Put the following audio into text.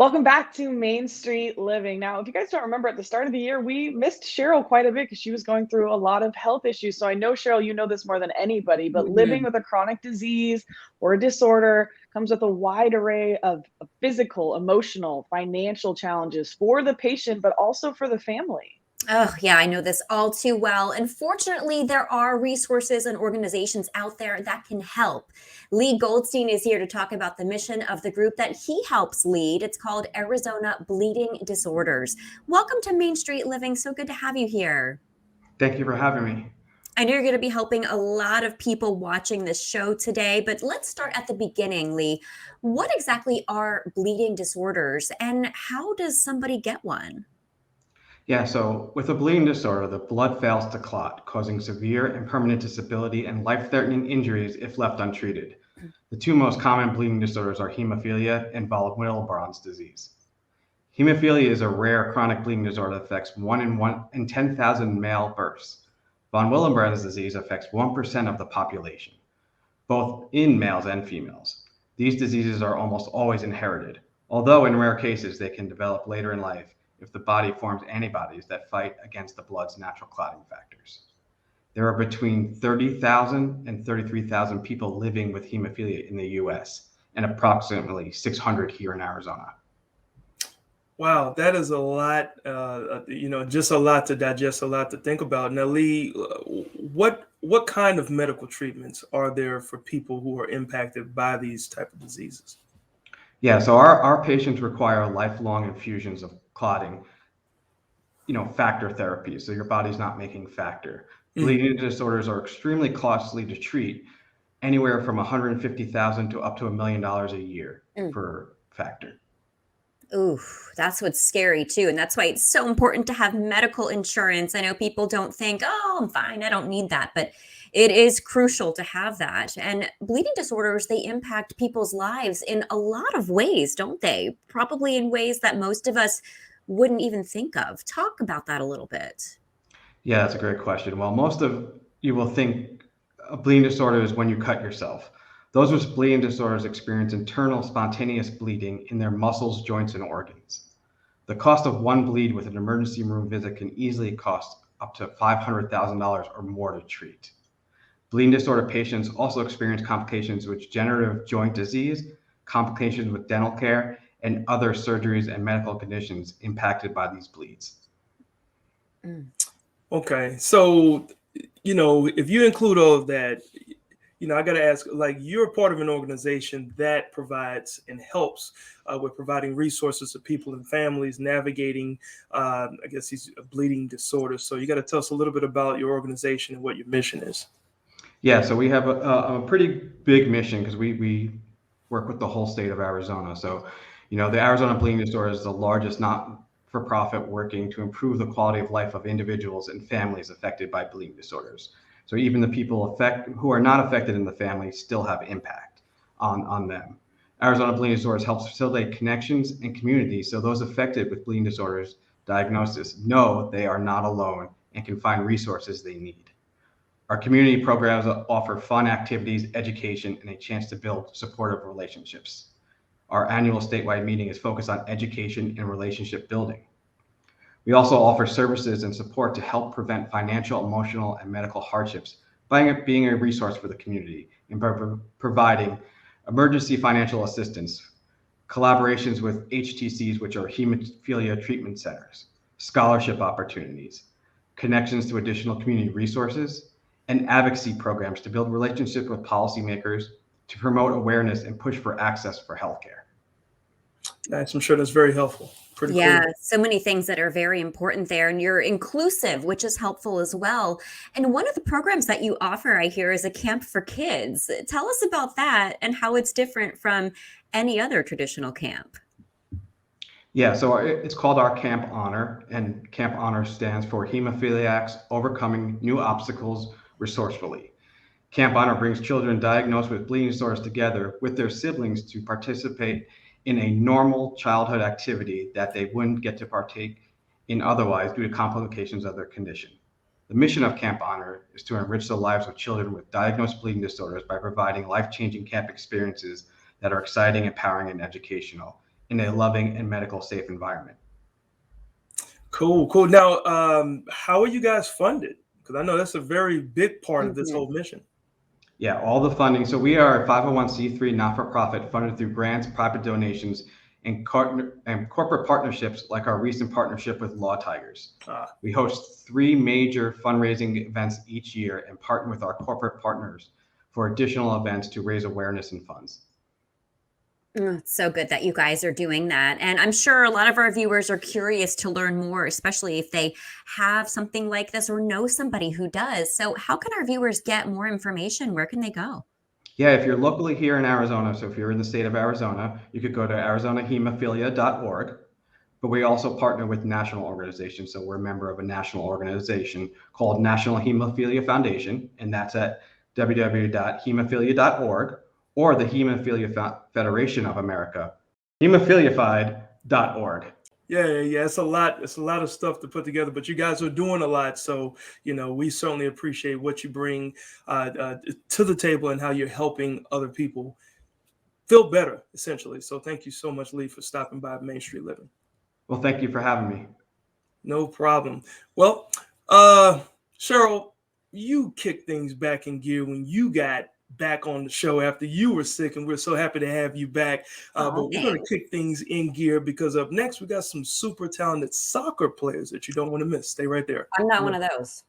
Welcome back to Main Street Living. Now, if you guys don't remember, at the start of the year, we missed Cheryl quite a bit because she was going through a lot of health issues. So I know, Cheryl, you know this more than anybody, but living Mhm. with a chronic disease or a disorder comes with a wide array of physical, emotional, financial challenges for the patient, but also for the family. Oh, yeah, I know this all too well. And fortunately, there are resources and organizations out there that can help. Leigh Goldstein is here to talk about the mission of the group that he helps lead. It's called Arizona Bleeding Disorders. Welcome to Main Street Living. So good to have you here. Thank you for having me. I know you're going to be helping a lot of people watching this show today, but let's start at the beginning, Leigh. What exactly are bleeding disorders and how does somebody get one? Yeah, so with a bleeding disorder, the blood fails to clot, causing severe and permanent disability and life threatening injuries if left untreated. The two most common bleeding disorders are hemophilia and von Willebrand's disease. Hemophilia is a rare chronic bleeding disorder that affects 1 in 10,000 male births. Von Willebrand's disease affects 1% of the population, both in males and females. These diseases are almost always inherited, although in rare cases they can develop later in life if the body forms antibodies that fight against the blood's natural clotting factors. There are between 30,000 and 33,000 people living with hemophilia in the US and approximately 600 here in Arizona. Wow, that is a lot. Just a lot to digest, a lot to think about. Now, Leigh, what kind of medical treatments are there for people who are impacted by these type of diseases? Yeah, so our patients require lifelong infusions of clotting, factor therapy. So your body's not making factor. Mm. Bleeding disorders are extremely costly to treat, anywhere from 150,000 to up to $1 million a year Mm. for factor. Ooh, that's what's scary too. And that's why it's so important to have medical insurance. I know people don't think, oh, I'm fine, I don't need that. But it is crucial to have that. And bleeding disorders, they impact people's lives in a lot of ways, don't they? Probably in ways that most of us wouldn't even think of. Talk about that a little bit. Yeah, that's a great question. Well, most of you will think a bleeding disorder is when you cut yourself. Those with bleeding disorders experience internal spontaneous bleeding in their muscles, joints, and organs. The cost of one bleed with an emergency room visit can easily cost up to $500,000 or more to treat. Bleeding disorder patients also experience complications with degenerative joint disease, complications with dental care, and other surgeries and medical conditions impacted by these bleeds. Mm. Okay, so if you include all of that, I got to ask, like, you're part of an organization that provides and helps with providing resources to people and families navigating, I guess, these bleeding disorders. So you got to tell us a little bit about your organization and what your mission is. Yeah, so we have a pretty big mission because we work with the whole state of Arizona. So, the Arizona Bleeding Disorder is the largest not-for-profit working to improve the quality of life of individuals and families affected by bleeding disorders. So even the people who are not affected in the family still have impact on them. Arizona Bleeding Disorders helps facilitate connections and communities so those affected with bleeding disorders diagnosis know they are not alone and can find resources they need. Our community programs offer fun activities, education, and a chance to build supportive relationships. Our annual statewide meeting is focused on education and relationship building. We also offer services and support to help prevent financial, emotional, and medical hardships by being a resource for the community and by providing emergency financial assistance, collaborations with HTCs, which are hemophilia treatment centers, scholarship opportunities, connections to additional community resources, and advocacy programs to build relationships with policymakers to promote awareness and push for access for healthcare. Nice. I'm sure that's very helpful. Pretty Yeah, cool. so many things that are very important there. And you're inclusive, which is helpful as well. And one of the programs that you offer, I hear, is a camp for kids. Tell us about that and how it's different from any other traditional camp. Yeah, so it's called our Camp Honor, and Camp Honor stands for Hemophiliacs Overcoming New Obstacles Resourcefully. Camp Honor brings children diagnosed with bleeding disorders together with their siblings to participate in a normal childhood activity that they wouldn't get to partake in otherwise due to complications of their condition. The mission of Camp Honor is to enrich the lives of children with diagnosed bleeding disorders by providing life-changing camp experiences that are exciting, empowering, and educational, in a loving and medical safe environment. Cool, cool. Now, how are you guys funded? Because I know that's a very big part of this whole mission. Yeah, all the funding. So we are a 501c3 not-for-profit funded through grants, private donations, and corporate partnerships like our recent partnership with Law Tigers. We host 3 major fundraising events each year and partner with our corporate partners for additional events to raise awareness and funds. It's so good that you guys are doing that. And I'm sure a lot of our viewers are curious to learn more, especially if they have something like this or know somebody who does. So how can our viewers get more information? Where can they go? Yeah, if you're locally here in Arizona, so if you're in the state of Arizona, you could go to arizonahemophilia.org. But we also partner with national organizations. So we're a member of a national organization called National Hemophilia Foundation, and that's at www.hemophilia.org, or the Hemophilia Federation of America, hemophiliafied.org. Yeah. It's a lot of stuff to put together, but you guys are doing a lot. So, we certainly appreciate what you bring to the table and how you're helping other people feel better, essentially. So thank you so much, Leigh, for stopping by Main Street Living. Well, thank you for having me. No problem. Well, Cheryl, you kicked things back in gear when you got back on the show after you were sick, and we're so happy to have you back. But we're going to kick things in gear because up next we got some super talented soccer players that you don't want to miss. Stay right there. I'm not one of those.